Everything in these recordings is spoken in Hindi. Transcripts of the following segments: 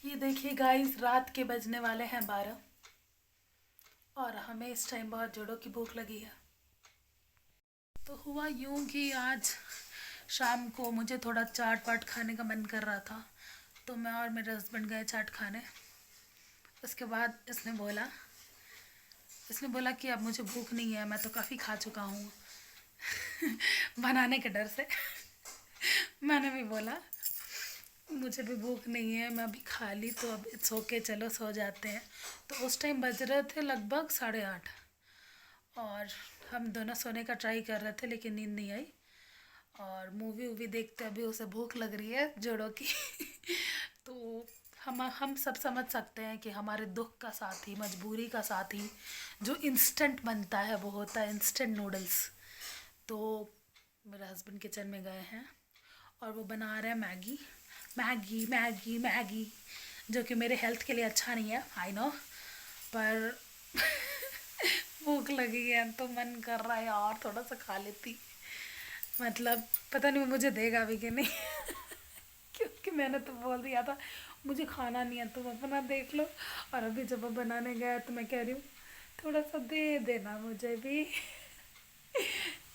ये देखिए गाइस, रात के बजने वाले हैं 12 और हमें इस टाइम बहुत जोरों की भूख लगी है। तो हुआ यूं कि आज शाम को मुझे थोड़ा चाट वाट खाने का मन कर रहा था, तो मैं और मेरे हस्बैंड गए चाट खाने। उसके बाद इसने बोला कि अब मुझे भूख नहीं है, मैं तो काफ़ी खा चुका हूँ बनाने के डर से। मैंने भी बोला मुझे भी भूख नहीं है, मैं अभी खा ली, तो अब इट्स ओके, चलो सो जाते हैं। तो उस टाइम बज रहे थे लगभग 8:30 और हम दोनों सोने का ट्राई कर रहे थे, लेकिन नींद नहीं आई। और मूवी वूवी देखते अभी उसे भूख लग रही है जोड़ों की तो हम सब समझ सकते हैं कि हमारे दुख का साथी, मजबूरी का साथी जो इंस्टेंट बनता है वो होता है इंस्टेंट नूडल्स। तो मेरे हस्बैंड किचन में गए हैं और वो बना रहे हैं मैगी मैगी मैगी मैगी, जो कि मेरे हेल्थ के लिए अच्छा नहीं है, आई नो। पर भूख लगी है तो मन कर रहा है और थोड़ा सा खा लेती। मतलब पता नहीं वो मुझे देगा भी कि नहीं क्योंकि मैंने तो बोल दिया था मुझे खाना नहीं है, तुम अपना देख लो। और अभी जब वो बनाने गया तो मैं कह रही हूँ थोड़ा सा दे देना मुझे भी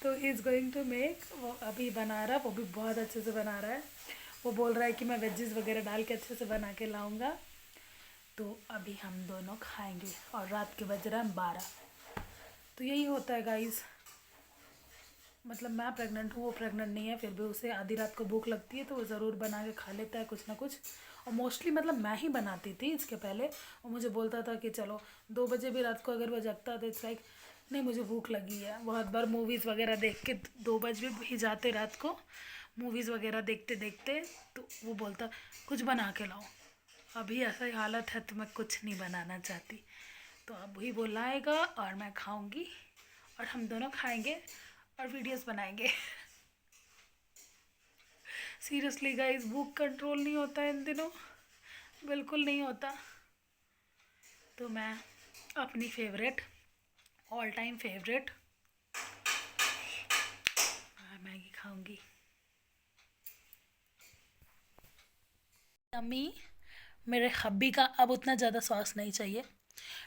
तो इज़ गोइंग टू मेक, वो अभी बना रहा, वो भी बहुत अच्छे से बना रहा है। वो बोल रहा है कि मैं वेजीज वगैरह डाल के अच्छे से बना के लाऊंगा। तो अभी हम दोनों खाएंगे और रात के बज रहे हैं 12। तो यही होता है गाइस, मतलब मैं प्रेग्नेंट हूँ, वो प्रेग्नेंट नहीं है, फिर भी उसे आधी रात को भूख लगती है तो वो ज़रूर बना के खा लेता है कुछ ना कुछ। और मोस्टली मतलब मैं ही बनाती थी इसके पहले। और मुझे बोलता था कि चलो 2 बजे भी रात को अगर वो जगता तो इट्स लाइक नहीं मुझे भूख लगी है। बहुत बार मूवीज़ वगैरह देख के 2 बज भी जाते रात को, मूवीज़ वगैरह देखते देखते, तो वो बोलता कुछ बना के लाओ। अभी ऐसा ही हालत है तो मैं कुछ नहीं बनाना चाहती। तो अब वही बुलाएगा और मैं खाऊंगी और हम दोनों खाएंगे और वीडियोस बनाएंगे सीरियसली गाइस, भूख कंट्रोल नहीं होता है इन दिनों, बिल्कुल नहीं होता। तो मैं अपनी favourite, all time favourite Maggi खाऊंगी। अम्मी, मेरे हब्बी का अब उतना ज़्यादा सॉस नहीं चाहिए।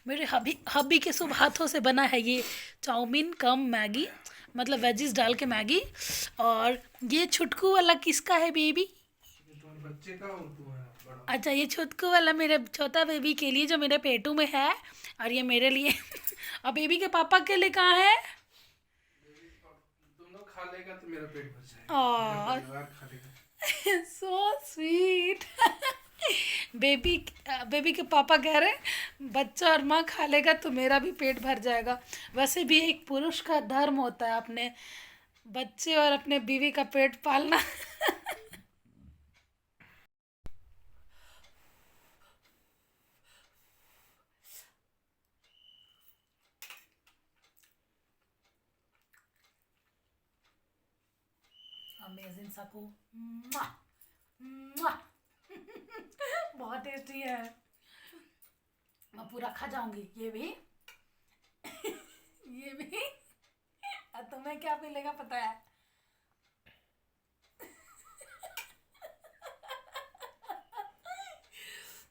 मेरे हब्बी हब्बी के शुभ हाथों से बना है ये चाउमीन कम मैगी, मतलब वेजिस डाल के मैगी। और ये छुटकू वाला किसका है बेबी? ये तुम्हारे बच्चे का और तू है बड़ा। अच्छा, ये छुटकू वाला मेरे छोटा बेबी के लिए जो मेरे पेटू में है, और ये मेरे लिए और बेबी के पापा के लिए कहाँ है? तुम लोग खा लेगा तो मेरा पेट भर जाएगा, मेरा और परिवार खा लेगा। सो स्वीट बेबी बेबी के पापा कह रहे हैं बच्चा और माँ खा लेगा तो मेरा भी पेट भर जाएगा। वैसे भी एक पुरुष का धर्म होता है अपने बच्चे और अपने बीवी का पेट पालना अमेजिंग सकू, मुआ, मुआ। बहुत टेस्टी है, मैं पूरा खा जाऊंगी। ये भी ये भी और तुम्हें क्या मिलेगा पता है?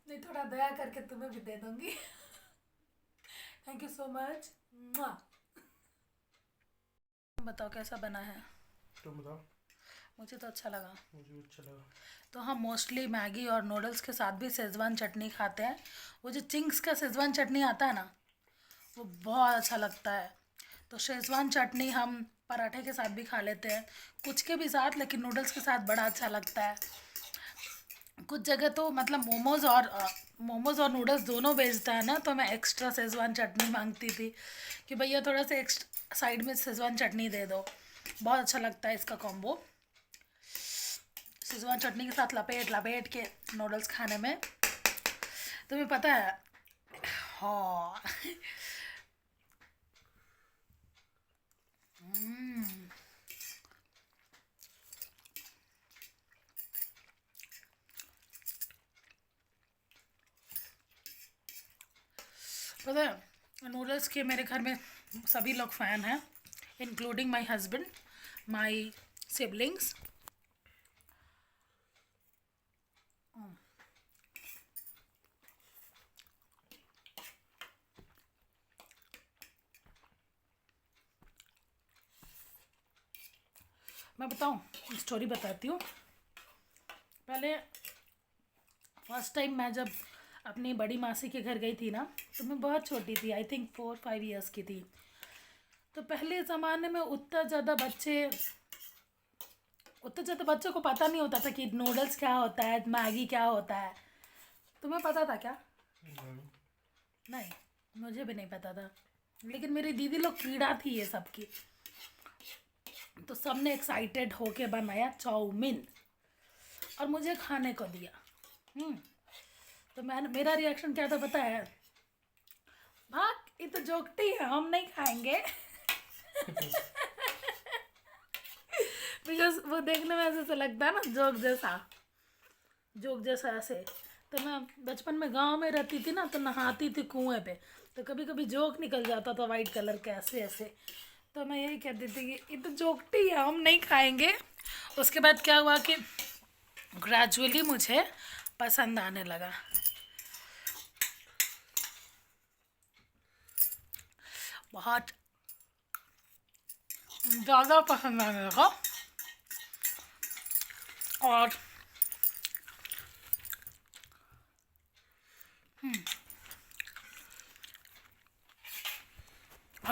नहीं, थोड़ा दया करके तुम्हें भी दे दूंगी। Thank you so much. बताओ कैसा बना है? तुम बताओ। मुझे तो अच्छा लगा। मुझे भी अच्छा लगा। तो हम मोस्टली मैगी और नूडल्स के साथ भी शेजवान चटनी खाते हैं। वो जो चिंग्स का शेजवान चटनी आता है ना, वो बहुत अच्छा लगता है। तो शेजवान चटनी हम पराठे के साथ भी खा लेते हैं, कुछ के भी साथ, लेकिन नूडल्स के साथ बड़ा अच्छा लगता है। कुछ जगह तो मतलब मोमोज़ और नूडल्स दोनों बेचता है ना, तो मैं एक्स्ट्रा शेजवान चटनी मांगती थी कि भैया थोड़ा सा एक्स्ट्रा साइड में शेजवान चटनी दे दो। बहुत अच्छा लगता है इसका कॉम्बो, शेजवान चटनी के साथ लपेट लपेट के नूडल्स खाने में। तुम्हें पता है? हाँ पता है, नूडल्स के मेरे घर में सभी लोग फ़ैन हैं, including my husband, my siblings. मैं बताऊँ स्टोरी बताती हूँ। पहले फर्स्ट टाइम मैं जब अपनी बड़ी मासी के घर गई थी ना, तो मैं बहुत छोटी थी, आई थिंक 4-5 ईयर्स की थी। तो पहले ज़माने में उतना ज़्यादा बच्चों को पता नहीं होता था कि नूडल्स क्या होता है, मैगी क्या होता है। तुम्हें पता था क्या? नहीं, मुझे भी नहीं पता था। लेकिन मेरी दीदी लोग कीड़ा थी ये सब की, तो सबने एक्साइटेड होके बनाया चाउमीन और मुझे खाने को दिया। तो मेरा रिएक्शन क्या था पता है? भाग, ये तो जोकटी है, हम नहीं खाएंगे। बिकॉज वो देखने में ऐसे लगता है ना, जोक जैसा ऐसे। तो मैं बचपन में गांव में रहती थी ना, तो नहाती थी कुएं पे, तो कभी कभी जोक निकल जाता था वाइट कलर का ऐसे ऐसे। तो मैं यही कहती थी कि ये तो जोकटी है, हम नहीं खाएंगे। उसके बाद क्या हुआ कि ग्रेजुअली मुझे पसंद आने लगा। बहुत ज़्यादा पसंद आने लगा। और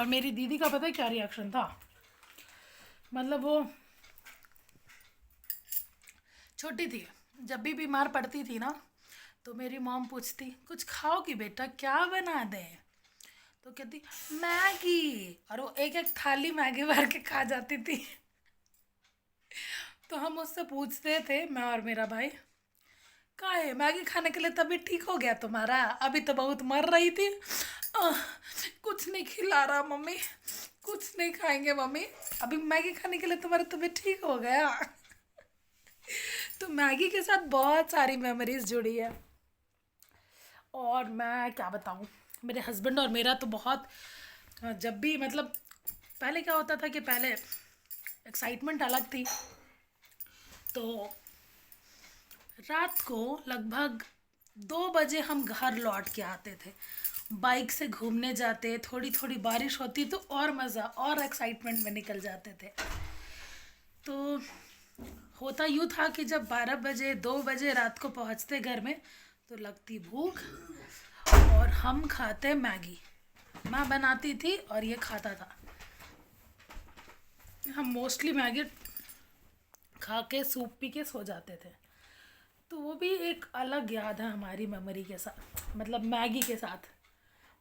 मेरी दीदी का पता है क्या रिएक्शन था? मतलब वो छोटी थी, जब भी बीमार पड़ती थी ना, तो मेरी मॉम पूछती कुछ खाओगी बेटा, क्या बना दें? तो कहती मैगी, और वो एक एक थाली मैगी भर के खा जाती थी। तो हम उससे पूछते थे, मैं और मेरा भाई, का है मैगी खाने के लिए तबीयत ठीक हो गया तुम्हारा? अभी तो बहुत मर रही थी। कुछ नहीं खिला रहा मम्मी, कुछ नहीं खाएंगे मम्मी, अभी मैगी खाने के लिए तुम्हारा तबीयत ठीक हो गया। तो मैगी के साथ बहुत सारी मेमोरीज जुड़ी है। और मैं क्या बताऊँ, मेरे हस्बैंड और मेरा तो बहुत, जब भी मतलब पहले क्या होता था कि पहले एक्साइटमेंट अलग थी। तो रात को लगभग 2 बजे हम घर लौट के आते थे, बाइक से घूमने जाते, थोड़ी थोड़ी बारिश होती तो और मज़ा और एक्साइटमेंट में निकल जाते थे। तो होता यूँ था कि जब 12 बजे 2 बजे रात को पहुँचते घर में, तो लगती भूख और हम खाते मैगी। माँ बनाती थी और ये खाता था। हम मोस्टली मैगी खा के सूप पी के सो जाते थे। तो वो भी एक अलग याद है हमारी मेमोरी के साथ, मतलब मैगी के साथ।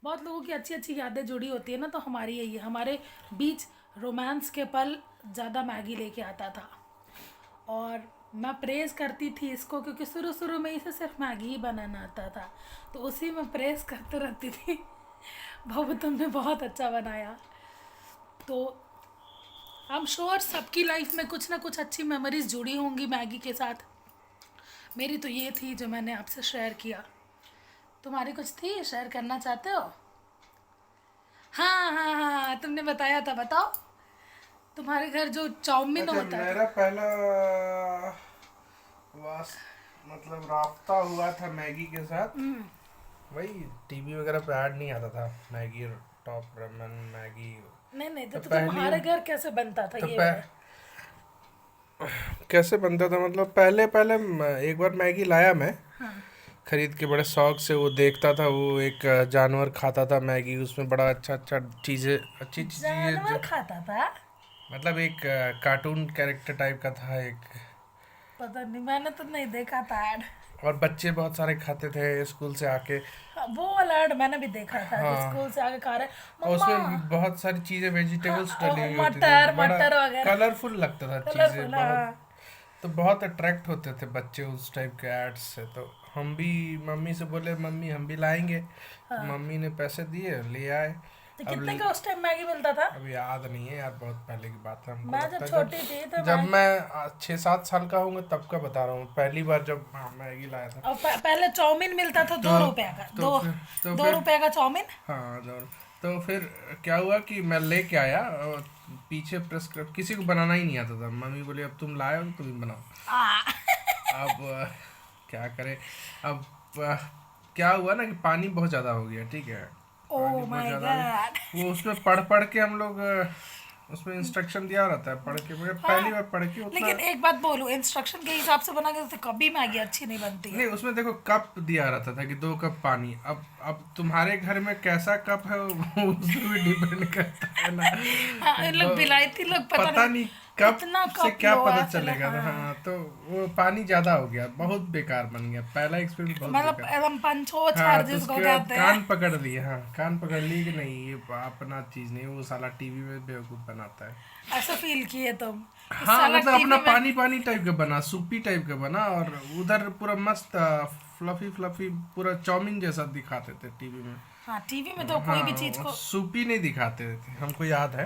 बहुत लोगों की अच्छी अच्छी यादें जुड़ी होती है ना, तो हमारी यही है, हमारे बीच रोमांस के पल ज़्यादा मैगी लेके आता था। और मैं प्रेज़ करती थी इसको, क्योंकि शुरू शुरू में इसे सिर्फ मैगी ही बनाना आता था, तो उसी में प्रेज़ करते रहती थी, बाबू तुमने बहुत अच्छा बनाया। तो आई एम श्योर सबकी लाइफ में कुछ ना कुछ अच्छी मेमोरीज जुड़ी होंगी मैगी के साथ। मेरी तो ये थी जो मैंने आपसे शेयर किया। तुम्हारी कुछ थी, शेयर करना चाहते हो? हाँ हाँ हाँ, तुमने बताया था, बताओ। तुम्हारे घर जो चाउमीन अच्छा, होता मेरा था। पहला वास मतलब राफ्ता हुआ था मैगी के साथ। वही टीवी वगैरह पे ऐड नहीं आता था, मैगी टॉप रमन मैगी। नहीं नहीं, तो तो पहली तुम्हारे घर कैसे बनता था तो ये पह, बताओ। कैसे बनता था मतलब, पहले पहले एक बार मैगी लाया मैं हाँ, खरीद के, बड़े शौक से। वो देखता था, वो एक जानवर खाता था मैगी, उसमें बड़ा अच्छा अच्छा चीज़ें, अच्छी अच्छी चीज़ें जानवर खाता था? मतलब एक कार्टून कैरेक्टर टाइप का था एक। पता नहीं, मैंने तो नहीं देखा था ऐड। और बच्चे बहुत सारे खाते थे स्कूल से आके। हाँ, वो वाला ऐड मैंने भी देखा था कि हाँ, स्कूल से आके खा रहे और मम्मा। उसमें बहुत सारी चीज़ें वेजिटेबल्स डली हाँ, हुई होती थी, तो मटर बड़ा मटर वगैरह। कलरफुल लगता था चीज़ें कलरफुल, बहुत। हाँ। तो बहुत अट्रैक्ट होते थे बच्चे उस टाइप के एड्स से। तो हम भी मम्मी से बोले, मम्मी हम भी लाएंगे। तो हाँ, मम्मी ने पैसे दिए, ले आए। तो अब कितने का उस टाइम मैगी मिलता था? अब याद नहीं है यार, बहुत पहले की बात है। हमको मैं लगता जब है जब छोटी थी तो जब मैं, मैं 6-7 साल का हूँगा तब का बता रहा हूँ, पहली बार जब मैगी लाया था। और पहले चाउमीन मिलता था तो 2 रुपया का, तो फिर तो दो फिर रुपया का चाउमीन। हाँ जरूर। तो फिर क्या हुआ कि मैं लेके आया, और पीछे प्रेस्क्रिप्ट किसी को बनाना ही नहीं आता था। मम्मी बोली अब तुम लाए हो तो तुम ही बनाओ। आ अब क्या करें। अब क्या हुआ ना कि पानी बहुत ज़्यादा हो गया, ठीक है। ओ पानी बहुत माय ज़्यादा हो गया, गॉड। वो उसमें पढ़ पढ़ के हम लोग उसमें इंस्ट्रक्शन दिया रहता है, पढ़ के मगर पहली बार पढ़ के उतना लेकिन एक बात बोलूं, इंस्ट्रक्शन के हिसाब से बना के तो कभी मैगी अच्छी नहीं बनती है। नहीं। उसमें देखो कप दिया रहता था कि 2 कप पानी। अब तुम्हारे घर में कैसा कप है वो उस पर भी डिपेंड करता है ना। हाँ, इन लोग विलायती लोग पता पता नहीं नहीं कब इतना से कप क्या लो पता ऐसे चलेगा था। हाँ। हाँ, तो वो पानी ज्यादा हो गया, बहुत बेकार बन गया, पहला एक्सपीरियंस बहुत मतलब बेकार। एकदम पंचो हाँ, छार तो जिसको उसके बाद कहते कान हैं। पकड़ लिए। हाँ, कान पकड़ लिए कि नहीं ये अपना चीज नहीं, वो साला टीवी में बेवकूफ बनाता है। ऐसा फील किए तुम कि हाँ, साला मतलब अपना टीवी में। पानी पानी टाइप का बना, सूपी टाइप का बना, और उधर पूरा मस्त फ्लफी फ्लफी पूरा चाउमीन जैसा दिखाते थे टीवी में। हाँ, टीवी में तो कोई भी चीज हाँ, को। सूपी नहीं दिखाते थे, हमको याद है।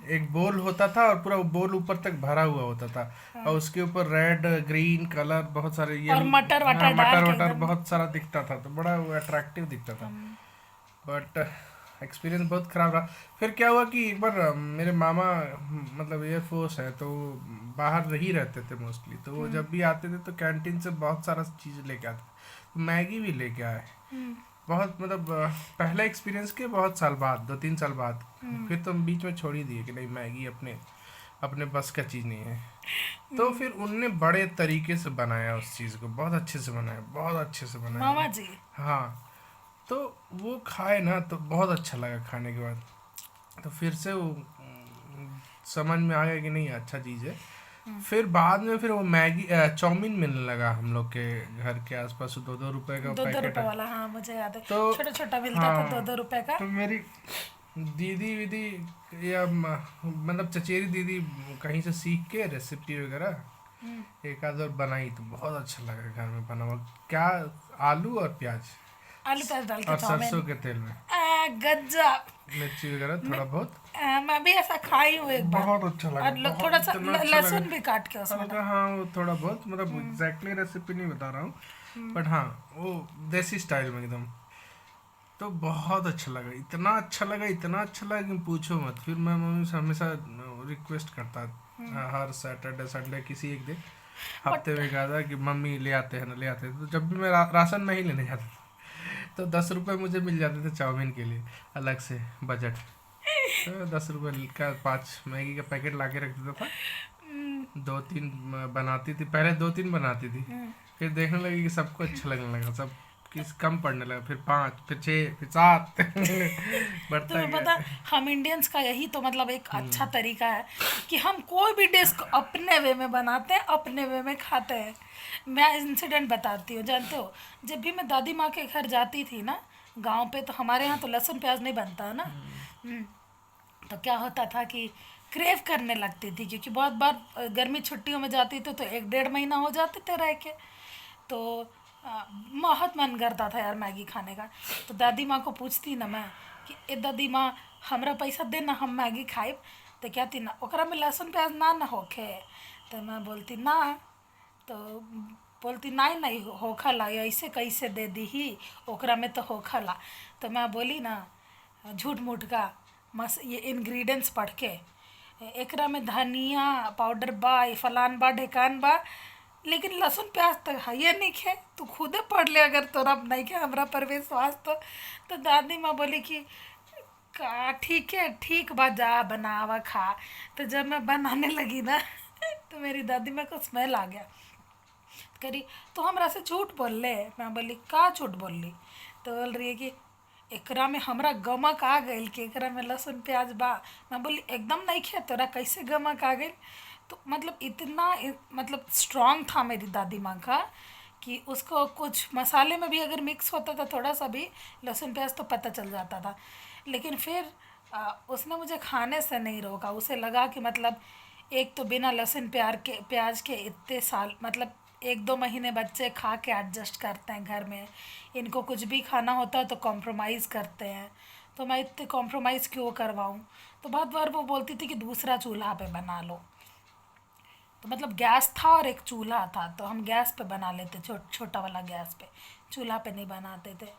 एक बोल होता था और पूरा बोल ऊपर तक भरा हुआ होता था, और उसके ऊपर रेड ग्रीन कलर बहुत सारे ये। और मटर हाँ, वटर डाल मटर के वटर एकदम। बहुत सारा दिखता था, तो बड़ा वो अट्रैक्टिव दिखता था। बट एक्सपीरियंस बहुत खराब रहा। फिर क्या हुआ कि एक बार मेरे मामा मतलब एयरफोर्स है, तो वो बाहर ही रहते थे मोस्टली, तो वो जब भी आते थे तो कैंटीन से बहुत सारा चीज़ लेके आते थे, मैगी भी लेके आए। बहुत मतलब पहला एक्सपीरियंस के बहुत साल बाद, 2-3 साल बाद। फिर तो हम बीच में छोड़ ही दिए कि नहीं, मैगी अपने अपने बस का चीज़ नहीं है। तो फिर उनने बड़े तरीके से बनाया उस चीज़ को, बहुत अच्छे से बनाया, बहुत अच्छे से मामा बनाया। जी। हाँ, तो वो खाए ना तो बहुत अच्छा लगा खाने के बाद। तो फिर से वो समझ में आ गया कि नहीं अच्छा चीज़ है। फिर बाद में फिर वो मैगी चाउमीन मिलने लगा हम लोग के घर के आसपास, 2-2 रुपए का 2-2 रुपए पैकेट है। वाला, हाँ मुझे याद है। तो छोटा छोटा मिलता था, हाँ, 2-2 रुपए का। तो मेरी दीदी वीदी या मतलब चचेरी दीदी कहीं से सीख के रेसिपी वगैरह एक आध और बनाई, तो बहुत अच्छा लगा घर में बना हुआ। क्या, आलू और प्याज आलू प्याज डाल के और सरसों चाउमीन। के तेल में गजब। मिर्ची वगैरह थोड़ा बहुत। मैं भी ऐसा खाई हूँ एक बार। बहुत अच्छा लगा, और बहुत थोड़ा सा इतना अच्छा लगा। लहसुन भी काट के उसमें हल्का, हाँ, वो थोड़ा बहुत, मतलब एग्जैक्टली रेसिपी नहीं बता रहा हूँ, बट हाँ वो देसी स्टाइल में एकदम। तो बहुत अच्छा लगा, इतना अच्छा लगा, इतना अच्छा लगा कि पूछो मत। फिर मैं मम्मी से हमेशा रिक्वेस्ट करता, हर सैटरडे संडे किसी एक दिन हफ्ते बट में कहा था कि मम्मी ले आते हैं ना, ले आते हैं। तो जब भी मैं राशन में ही लेने जाता था, तो 10 रुपए मुझे मिल जाते थे चाउमीन के लिए, अलग से बजट। तो 10 रुपए का 5 मैगी का पैकेट ला के रख देता था। 2-3 बनाती थी, पहले 2-3 बनाती थी, फिर देखने लगी कि सबको अच्छा लगने लगा, सब किस कम पड़ने लगा, फिर 5, फिर 6, फिर 7 बढ़ता तुम्हें गया। पता, हम इंडियंस का यही तो मतलब एक अच्छा तरीका है कि हम कोई भी डिश को अपने वे में बनाते हैं, अपने वे में खाते हैं। मैं इंसिडेंट बताती हूँ, जानते हो, जब भी मैं दादी माँ के घर जाती थी ना गांव पे, तो हमारे यहाँ तो लहसुन प्याज नहीं बनता है ना। हम्म, तो क्या होता था कि क्रेव करने लगती थी, क्योंकि बहुत बार गर्मी छुट्टियों में जाती थी तो 1-1.5 महीना हो जाते थे रह के। तो बहुत मन करता था यार मैगी खाने का। तो दादी माँ को पूछती ना मैं कि ए दादी माँ, हमरा पैसा दे ना, हम मैगी खाइब। तो कहती ना ओकरा में लहसुन प्याज ना ना होखे। तो मैं बोलती ना। तो बोलती नहीं नहीं होखला, ऐसे कैसे दे दी, ओकरा में तो होखला। तो मैं बोली ना झूठ मूठ का, ये इंग्रेडिएंट्स पढ़ के, एकरा में धनिया पाउडर बा, ये फलान बा ढेकान बा, लेकिन लहसुन प्याज तो है ये नहीं खे, तू खुदे पढ़ ले अगर तोरा नहीं खे हमरा पर विश्वास तो दादी माँ बोली कि का ठीक है, ठीक बा, जा बनावा खा। तो जब मैं बनाने लगी ना तो मेरी दादी माँ को स्मेल आ गया, करी तो हमरा से झूठ बोल ले। मैं बोली का झूठ बोल ली। तो बोल रही है कि एकरा में हमरा गमक आ गई कि एकरा में लहसुन प्याज बा। मैं बोली एकदम नहीं खे, तोरा कैसे गमक आ गई। तो मतलब इतना मतलब स्ट्रांग था मेरी दादी माँ का कि उसको कुछ मसाले में भी अगर मिक्स होता था थोड़ा सा भी लहसुन प्याज तो पता चल जाता था। लेकिन फिर उसने मुझे खाने से नहीं रोका। उसे लगा कि मतलब एक तो बिना लहसुन प्याज के इतने साल, मतलब 1-2 महीने बच्चे खा के एडजस्ट करते हैं घर में, इनको कुछ भी खाना होता है तो कॉम्प्रोमाइज़ करते हैं, तो मैं इतने कॉम्प्रोमाइज़ क्यों करवाऊँ। तो बहुत बार वो बोलती थी कि दूसरा चूल्हा पे बना लो। तो मतलब गैस था और एक चूल्हा था, तो हम गैस पे बना लेते, छोटा वाला गैस पे, चूल्हा पे नहीं बनाते थे।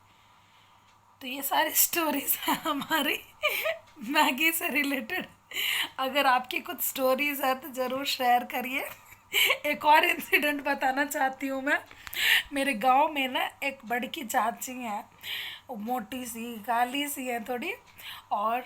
तो ये सारी स्टोरीज हैं हमारी मैगी से रिलेटेड। अगर आपकी कुछ स्टोरीज है तो ज़रूर शेयर करिए। एक और इंसिडेंट बताना चाहती हूँ मैं। मेरे गांव में ना एक बड़की चाची हैं, वो मोटी सी काली सी है थोड़ी, और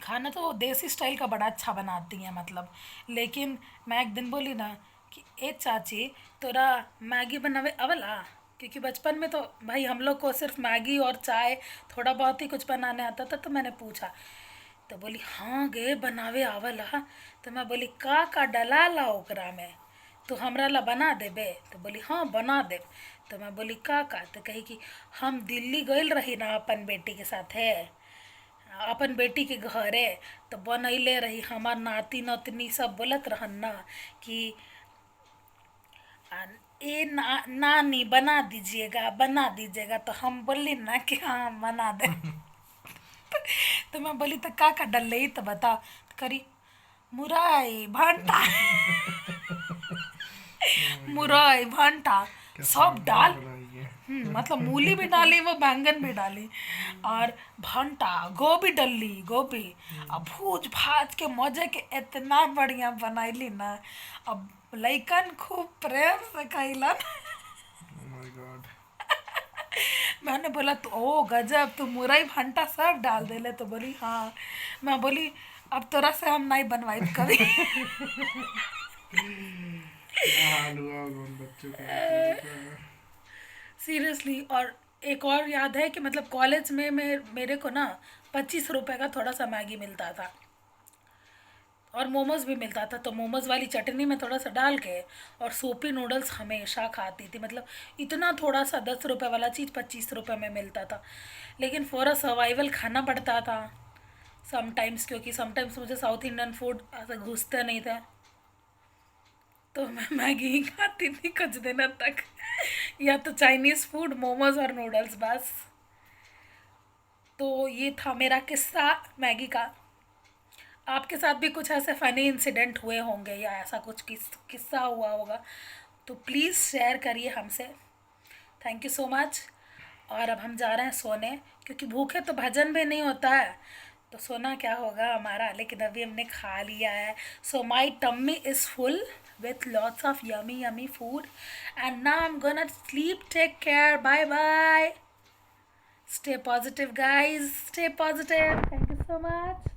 खाना तो वो देसी स्टाइल का बड़ा अच्छा बनाती हैं मतलब। लेकिन मैं एक दिन बोली ना कि ए चाची, तोरा मैगी बनावे अवला? क्योंकि बचपन में तो भाई हम लोग को सिर्फ मैगी और चाय थोड़ा बहुत ही कुछ बनाने आता था, तो मैंने पूछा। तो बोली हाँ गे बनावे आवला। तो मैं बोली का डला ला ओकरा में, तो हमरा ला बना देबे? तो बोली हाँ बना देब। तो मैं बोली का? तो कही कि हम दिल्ली गइल रही ना अपन बेटी के साथे, अपन बेटी के घरे, तो बनैले रही। हमार नाती नतनी सब बोलत रहन ना कि आ, नानी बना दीजिएगा। तो हम बोली ना कि हाँ बना दे। तो मैं बोली तो का डल तो बताओ। तो करी मुरई भंटा। Oh my God, मुरई भंटा क्या सब शानदार डाल। बनाई है। मतलब मूली भी डाली, वो बैंगन भी डाली, और भंटा गोभी डली, गोभी अब भूज भाज के मजे के इतना बढ़िया बनैली ना। अब लइकन खूब प्रेम से खैलन। Oh my God, मैंने बोला तो ओ गजब, तू मुरई भंटा सब डाल देले? तो बोली हाँ। मैं बोली अब तोरा से हम नहीं बनवाई कभी। क्या हाल हुआ होगा उन बच्चों का बेचारों का। सीरियसली। और एक और याद है कि मतलब कॉलेज में मेरे को ना 25 रुपए का थोड़ा सा मैगी मिलता था, और मोमोज भी मिलता था। तो मोमोज वाली चटनी में थोड़ा सा डाल के और सूपी नूडल्स हमेशा खाती थी। मतलब इतना थोड़ा सा 10 रुपए वाला चीज़ 25 रुपए में मिलता था। लेकिन फॉर अ सर्वाइवल खाना पड़ता था समटाइम्स, क्योंकि समटाइम्स मुझे साउथ इंडियन फूड ऐसे घुसते नहीं थे। तो मैं मैगी ही खाती थी कुछ दिनों तक। या तो चाइनीज़ फूड, मोमोज और नूडल्स बस। तो ये था मेरा किस्सा मैगी का। आपके साथ भी कुछ ऐसे फ़नी इंसिडेंट हुए होंगे या ऐसा कुछ किस्सा हुआ होगा, तो प्लीज़ शेयर करिए हमसे। Thank you so much. और अब हम जा रहे हैं सोने, क्योंकि भूखे तो भजन भी नहीं होता है, तो सोना क्या होगा हमारा। लेकिन अभी हमने खा लिया है, so my tummy is full with lots of yummy food, and now I'm gonna sleep. Take care. Bye bye. Stay positive, guys. Stay positive. Thank you so much.